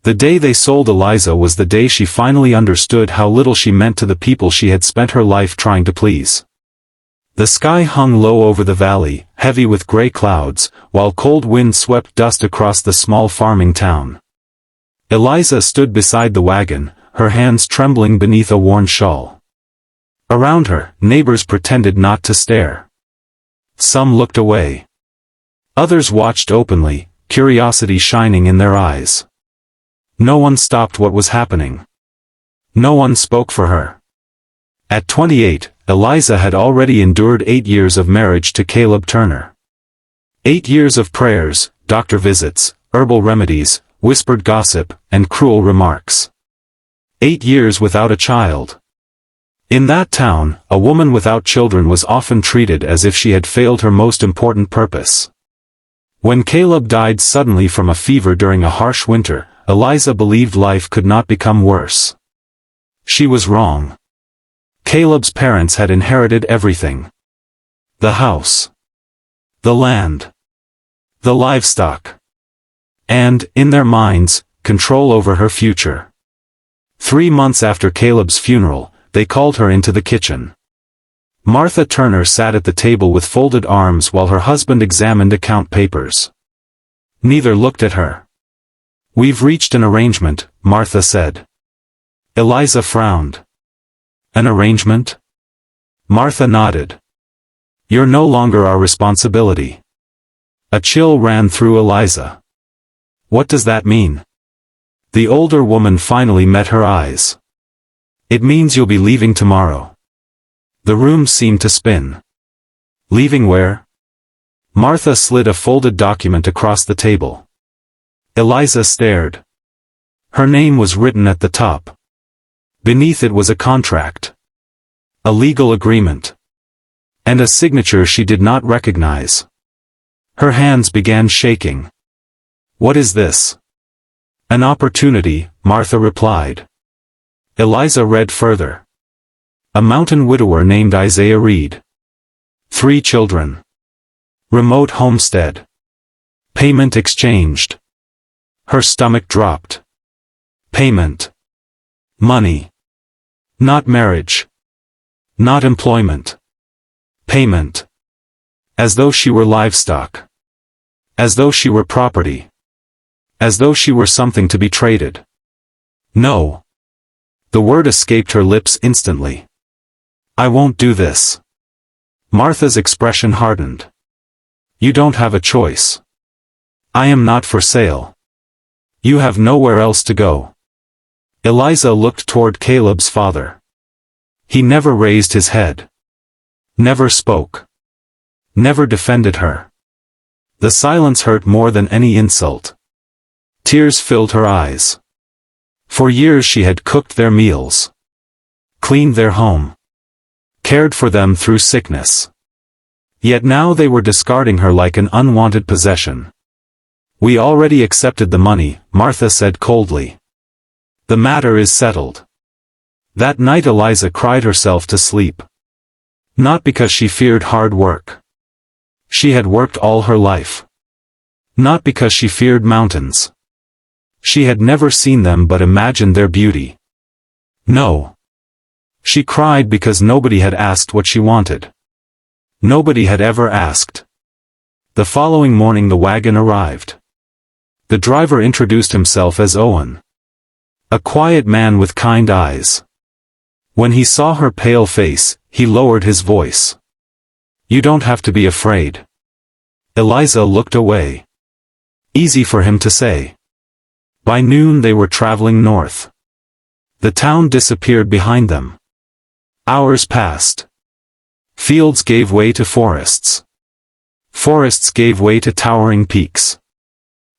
The day they sold Eliza was the day she finally understood how little she meant to the people she had spent her life trying to please. The sky hung low over the valley, heavy with gray clouds, while cold wind swept dust across the small farming town. Eliza stood beside the wagon, her hands trembling beneath a worn shawl. Around her, neighbors pretended not to stare. Some looked away. Others watched openly, curiosity shining in their eyes. No one stopped what was happening. No one spoke for her. At 28, Eliza had already endured 8 years of marriage to Caleb Turner. 8 years of prayers, doctor visits, herbal remedies, whispered gossip, and cruel remarks. 8 years without a child. In that town, a woman without children was often treated as if she had failed her most important purpose. When Caleb died suddenly from a fever during a harsh winter, Eliza believed life could not become worse. She was wrong. Caleb's parents had inherited everything. The house. The land. The livestock. And, in their minds, control over her future. 3 months after Caleb's funeral, they called her into the kitchen. Martha Turner sat at the table with folded arms while her husband examined account papers. Neither looked at her. "We've reached an arrangement," Martha said. Eliza frowned. "An arrangement?" Martha nodded. "You're no longer our responsibility." A chill ran through Eliza. "What does that mean?" The older woman finally met her eyes. "It means you'll be leaving tomorrow." The room seemed to spin. "Leaving where?" Martha slid a folded document across the table. Eliza stared. Her name was written at the top. Beneath it was a contract. A legal agreement. And a signature she did not recognize. Her hands began shaking. "What is this?" "An opportunity," Martha replied. Eliza read further. A mountain widower named Isaiah Reed. 3 children. Remote homestead. Payment exchanged. Her stomach dropped. Payment. Money. Not marriage. Not employment. Payment. As though she were livestock. As though she were property. As though she were something to be traded. No. The word escaped her lips instantly. "I won't do this." Martha's expression hardened. "You don't have a choice. I am not for sale. You have nowhere else to go." Eliza looked toward Caleb's father. He never raised his head. Never spoke. Never defended her. The silence hurt more than any insult. Tears filled her eyes. For years she had cooked their meals. Cleaned their home. Cared for them through sickness. Yet now they were discarding her like an unwanted possession. "We already accepted the money," Martha said coldly. "The matter is settled." That night Eliza cried herself to sleep. Not because she feared hard work. She had worked all her life. Not because she feared mountains. She had never seen them but imagined their beauty. No. She cried because nobody had asked what she wanted. Nobody had ever asked. The following morning the wagon arrived. The driver introduced himself as Owen. A quiet man with kind eyes. When he saw her pale face, he lowered his voice. "You don't have to be afraid." Eliza looked away. Easy for him to say. By noon they were traveling north. The town disappeared behind them. Hours passed. Fields gave way to forests. Forests gave way to towering peaks.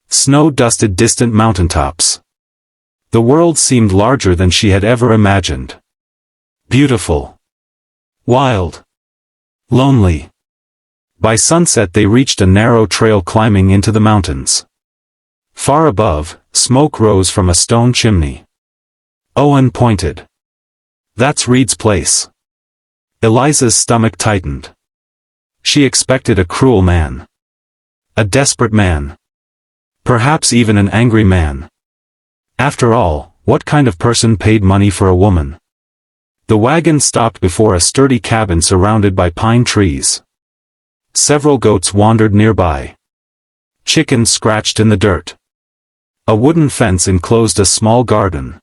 Snow dusted distant mountaintops. The world seemed larger than she had ever imagined. Beautiful. Wild. Lonely. By sunset they reached a narrow trail climbing into the mountains. Far above, smoke rose from a stone chimney. Owen pointed. "That's Reed's place." Eliza's stomach tightened. She expected a cruel man. A desperate man. Perhaps even an angry man. After all, what kind of person paid money for a woman? The wagon stopped before a sturdy cabin surrounded by pine trees. Several goats wandered nearby. Chickens scratched in the dirt. A wooden fence enclosed a small garden.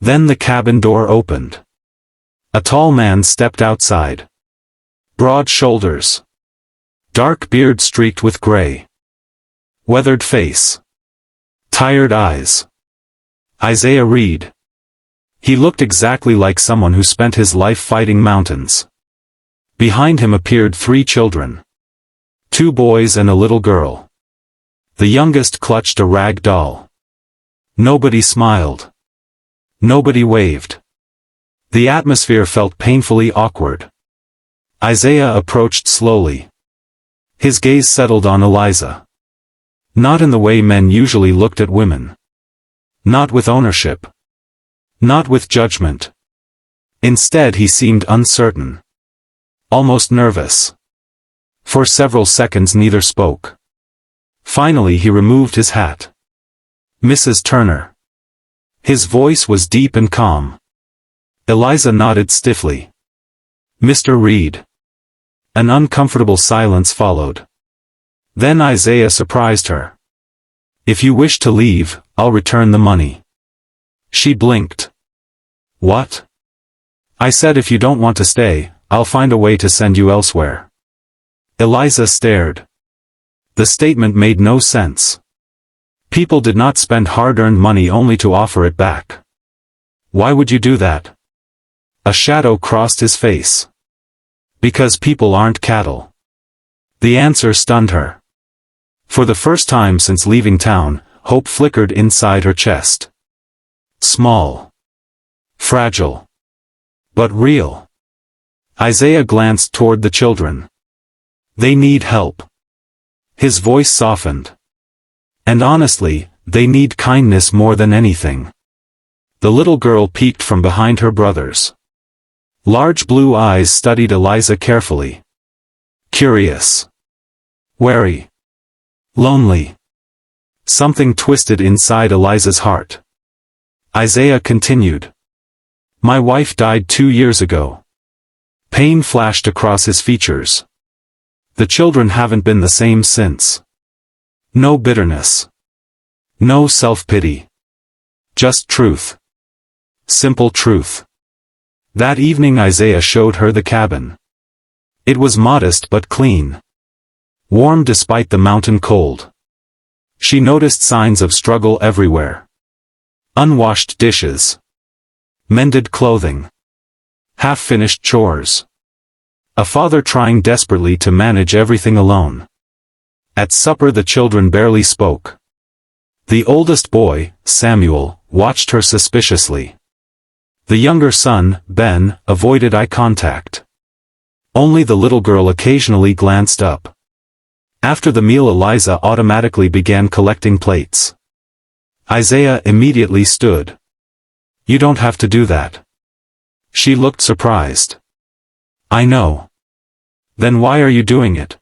Then the cabin door opened. A tall man stepped outside. Broad shoulders. Dark beard streaked with gray. Weathered face. Tired eyes. Isaiah Reed. He looked exactly like someone who spent his life fighting mountains. Behind him appeared 3 children. 2 boys and a little girl. The youngest clutched a rag doll. Nobody smiled. Nobody waved. The atmosphere felt painfully awkward. Isaiah approached slowly. His gaze settled on Eliza. Not in the way men usually looked at women. Not with ownership. Not with judgment. Instead he seemed uncertain. Almost nervous. For several seconds neither spoke. Finally he removed his hat. "Mrs. Turner." His voice was deep and calm. Eliza nodded stiffly. "Mr. Reed." An uncomfortable silence followed. Then Isaiah surprised her. "If you wish to leave, I'll return the money." She blinked. "What?" "I said if you don't want to stay, I'll find a way to send you elsewhere." Eliza stared. The statement made no sense. People did not spend hard-earned money only to offer it back. Why would you do that? A shadow crossed his face. Because people aren't cattle. The answer stunned her. For the first time since leaving town, hope flickered inside her chest. Small. Fragile. But real. Isaiah glanced toward the children. They need help. His voice softened. And honestly, they need kindness more than anything. The little girl peeked from behind her brothers. Large blue eyes studied Eliza carefully. Curious. Wary. Lonely. Something twisted inside Eliza's heart. Isaiah continued. "My wife died 2 years ago." Pain flashed across his features. The children haven't been the same since. No bitterness. No self-pity. Just truth. Simple truth. That evening Isaiah showed her the cabin. It was modest but clean. Warm despite the mountain cold. She noticed signs of struggle everywhere. Unwashed dishes. Mended clothing. Half-finished chores. A father trying desperately to manage everything alone. At supper the children barely spoke. The oldest boy, Samuel, watched her suspiciously. The younger son, Ben, avoided eye contact. Only the little girl occasionally glanced up. After the meal Eliza automatically began collecting plates. Isaiah immediately stood. "You don't have to do that." She looked surprised. "I know." "Then why are you doing it?"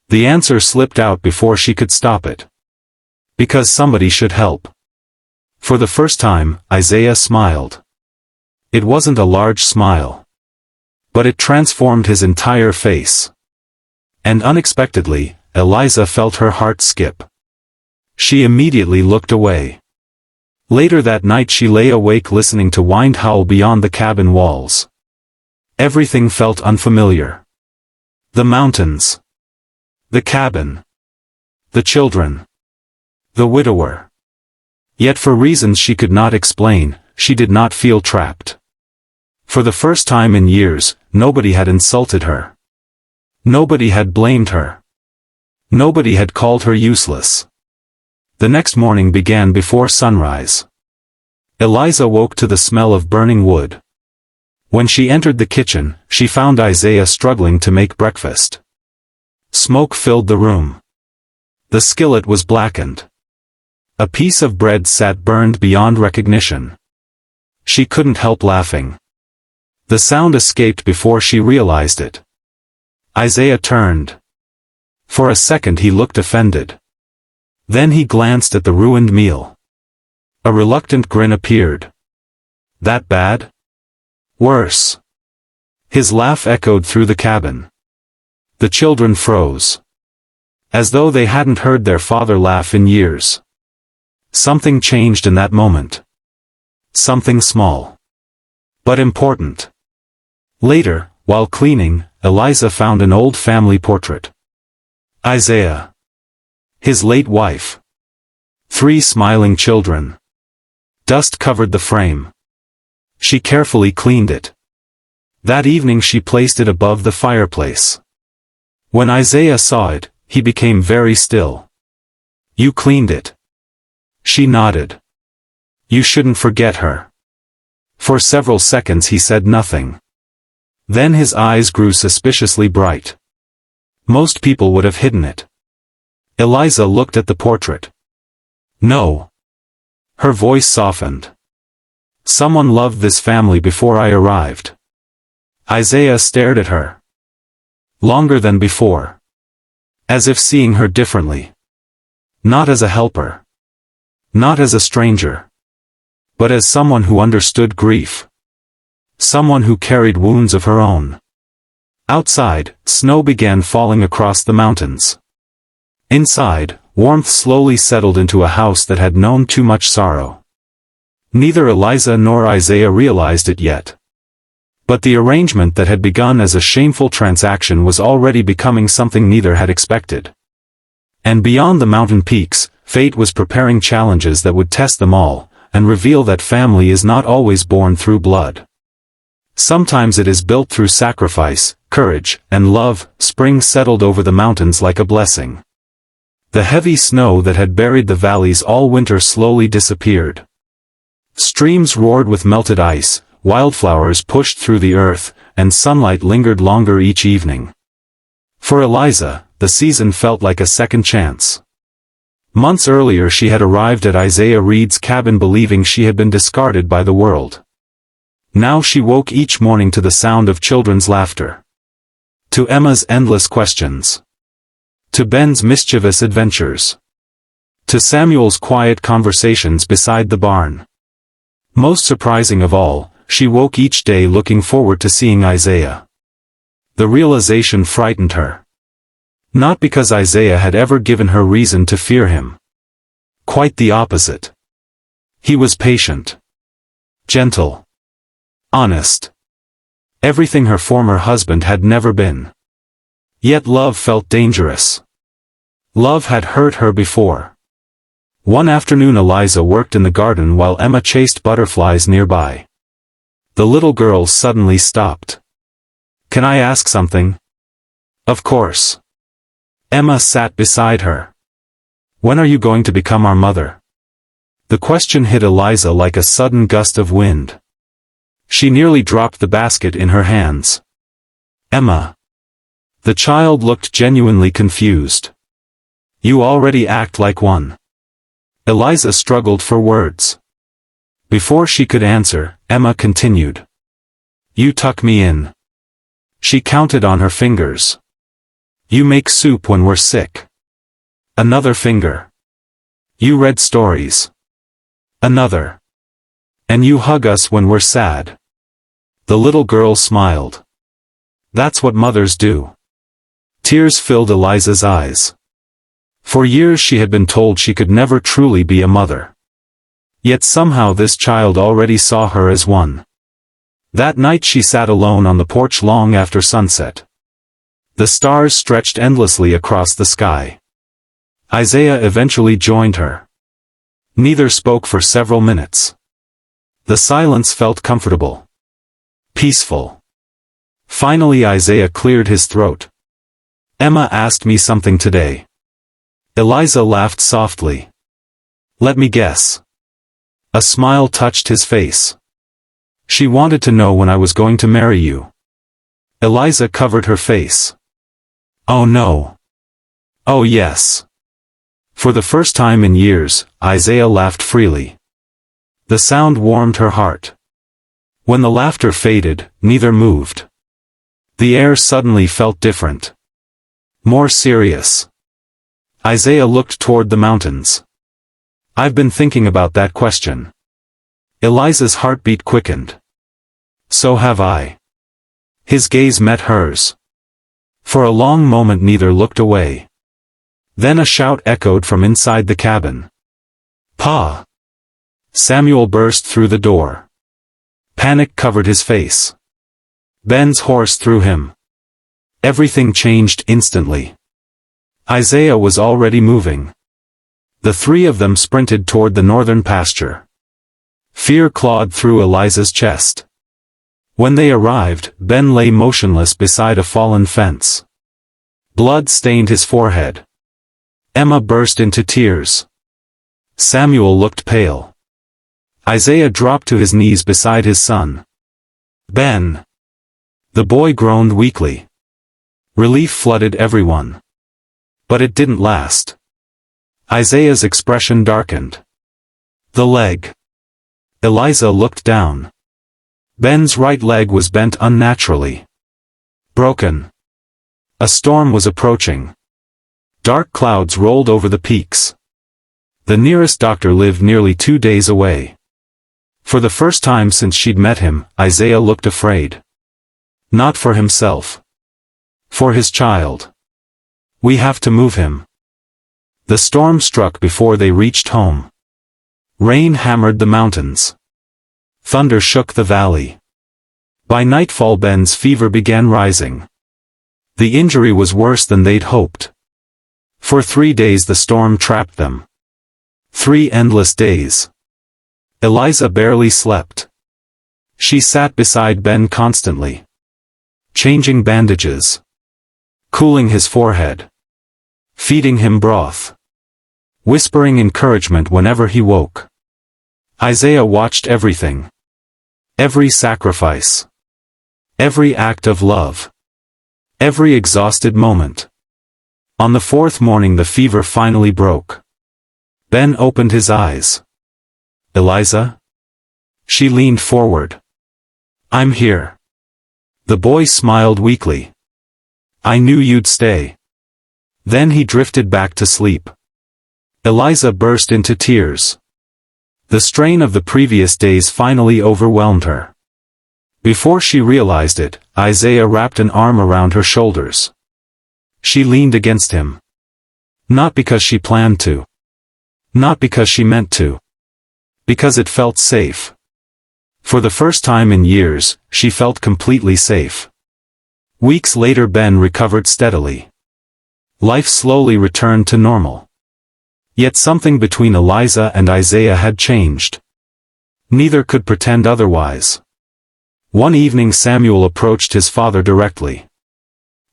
The answer slipped out before she could stop it. "Because somebody should help." For the first time, Isaiah smiled. It wasn't a large smile. But it transformed his entire face. And unexpectedly, Eliza felt her heart skip. She immediately looked away. Later that night she lay awake listening to wind howl beyond the cabin walls. Everything felt unfamiliar. The mountains. The cabin. The children. The widower. Yet for reasons she could not explain, she did not feel trapped. For the first time in years, nobody had insulted her. Nobody had blamed her. Nobody had called her useless. The next morning began before sunrise. Eliza woke to the smell of burning wood. When she entered the kitchen, she found Isaiah struggling to make breakfast. Smoke filled the room. The skillet was blackened. A piece of bread sat burned beyond recognition. She couldn't help laughing. The sound escaped before she realized it. Isaiah turned. For a second he looked offended. Then he glanced at the ruined meal. A reluctant grin appeared. That bad? Worse. His laugh echoed through the cabin. The children froze. As though they hadn't heard their father laugh in years. Something changed in that moment. Something small. But important. Later, while cleaning, Eliza found an old family portrait. Isaiah. His late wife. 3 smiling children. Dust covered the frame. She carefully cleaned it. That evening she placed it above the fireplace. When Isaiah saw it, he became very still. You cleaned it. She nodded. You shouldn't forget her. For several seconds he said nothing. Then his eyes grew suspiciously bright. Most people would have hidden it. Eliza looked at the portrait. No. Her voice softened. Someone loved this family before I arrived. Isaiah stared at her. Longer than before. As if seeing her differently. Not as a helper. Not as a stranger. But as someone who understood grief. Someone who carried wounds of her own. Outside, snow began falling across the mountains. Inside, warmth slowly settled into a house that had known too much sorrow. Neither Eliza nor Isaiah realized it yet. But the arrangement that had begun as a shameful transaction was already becoming something neither had expected. And beyond the mountain peaks, fate was preparing challenges that would test them all, and reveal that family is not always born through blood. Sometimes it is built through sacrifice, courage, and love. Spring settled over the mountains like a blessing. The heavy snow that had buried the valleys all winter slowly disappeared. Streams roared with melted ice, wildflowers pushed through the earth, and sunlight lingered longer each evening. For Eliza, the season felt like a second chance. Months earlier she had arrived at Isaiah Reed's cabin believing she had been discarded by the world. Now she woke each morning to the sound of children's laughter. To Emma's endless questions. To Ben's mischievous adventures. To Samuel's quiet conversations beside the barn. Most surprising of all, she woke each day looking forward to seeing Isaiah. The realization frightened her. Not because Isaiah had ever given her reason to fear him. Quite the opposite. He was patient. Gentle. Honest. Everything her former husband had never been. Yet love felt dangerous. Love had hurt her before. One afternoon Eliza worked in the garden while Emma chased butterflies nearby. The little girl suddenly stopped. Can I ask something? Of course. Emma sat beside her. When are you going to become our mother? The question hit Eliza like a sudden gust of wind. She nearly dropped the basket in her hands. Emma. The child looked genuinely confused. You already act like one. Eliza struggled for words. Before she could answer, Emma continued. You tuck me in. She counted on her fingers. You make soup when we're sick. Another finger. You read stories. Another. And you hug us when we're sad. The little girl smiled. That's what mothers do. Tears filled Eliza's eyes. For years she had been told she could never truly be a mother. Yet somehow this child already saw her as one. That night she sat alone on the porch long after sunset. The stars stretched endlessly across the sky. Isaiah eventually joined her. Neither spoke for several minutes. The silence felt comfortable. Peaceful. Finally Isaiah cleared his throat. Emma asked me something today. Eliza laughed softly. Let me guess. A smile touched his face. She wanted to know when I was going to marry you. Eliza covered her face. Oh no. Oh yes. For the first time in years, Isaiah laughed freely. The sound warmed her heart. When the laughter faded, neither moved. The air suddenly felt different. More serious. Isaiah looked toward the mountains. I've been thinking about that question. Eliza's heartbeat quickened. So have I. His gaze met hers. For a long moment neither looked away. Then a shout echoed from inside the cabin. Pa! Samuel burst through the door. Panic covered his face. Ben's horse threw him. Everything changed instantly. Isaiah was already moving. The three of them sprinted toward the northern pasture. Fear clawed through Eliza's chest. When they arrived, Ben lay motionless beside a fallen fence. Blood stained his forehead. Emma burst into tears. Samuel looked pale. Isaiah dropped to his knees beside his son. Ben! The boy groaned weakly. Relief flooded everyone. But it didn't last. Isaiah's expression darkened. The leg. Eliza looked down. Ben's right leg was bent unnaturally. Broken. A storm was approaching. Dark clouds rolled over the peaks. The nearest doctor lived nearly 2 days away. For the first time since she'd met him, Isaiah looked afraid. Not for himself. For his child. We have to move him. The storm struck before they reached home. Rain hammered the mountains. Thunder shook the valley. By nightfall Ben's fever began rising. The injury was worse than they'd hoped. For 3 days the storm trapped them. 3 endless days. Eliza barely slept. She sat beside Ben constantly. Changing bandages. Cooling his forehead. Feeding him broth. Whispering encouragement whenever he woke. Isaiah watched everything. Every sacrifice. Every act of love. Every exhausted moment. On the 4th morning the fever finally broke. Ben opened his eyes. Eliza? She leaned forward. I'm here. The boy smiled weakly. I knew you'd stay. Then he drifted back to sleep. Eliza burst into tears. The strain of the previous days finally overwhelmed her. Before she realized it, Isaiah wrapped an arm around her shoulders. She leaned against him. Not because she planned to. Not because she meant to. Because it felt safe. For the first time in years, she felt completely safe. Weeks later Ben recovered steadily. Life slowly returned to normal. Yet something between Eliza and Isaiah had changed. Neither could pretend otherwise. One evening Samuel approached his father directly.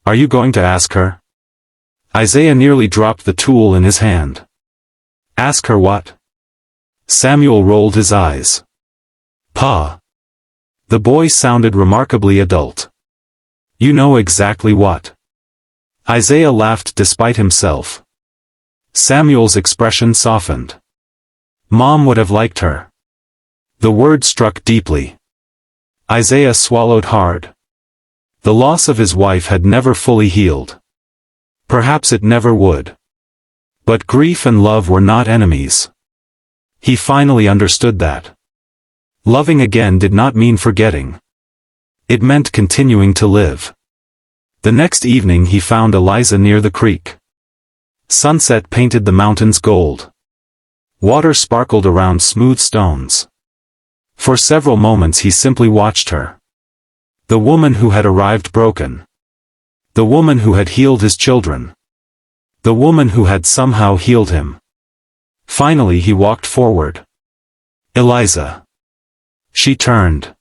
Are you going to ask her? Isaiah nearly dropped the tool in his hand. Ask her what? Samuel rolled his eyes. Pa. The boy sounded remarkably adult. You know exactly what. Isaiah laughed despite himself. Samuel's expression softened. Mom would have liked her. The word struck deeply. Isaiah swallowed hard. The loss of his wife had never fully healed. Perhaps it never would. But grief and love were not enemies. He finally understood that. Loving again did not mean forgetting. It meant continuing to live. The next evening he found Eliza near the creek. Sunset painted the mountains gold. Water sparkled around smooth stones. For several moments he simply watched her. The woman who had arrived broken. The woman who had healed his children. The woman who had somehow healed him. Finally he walked forward. Eliza. She turned.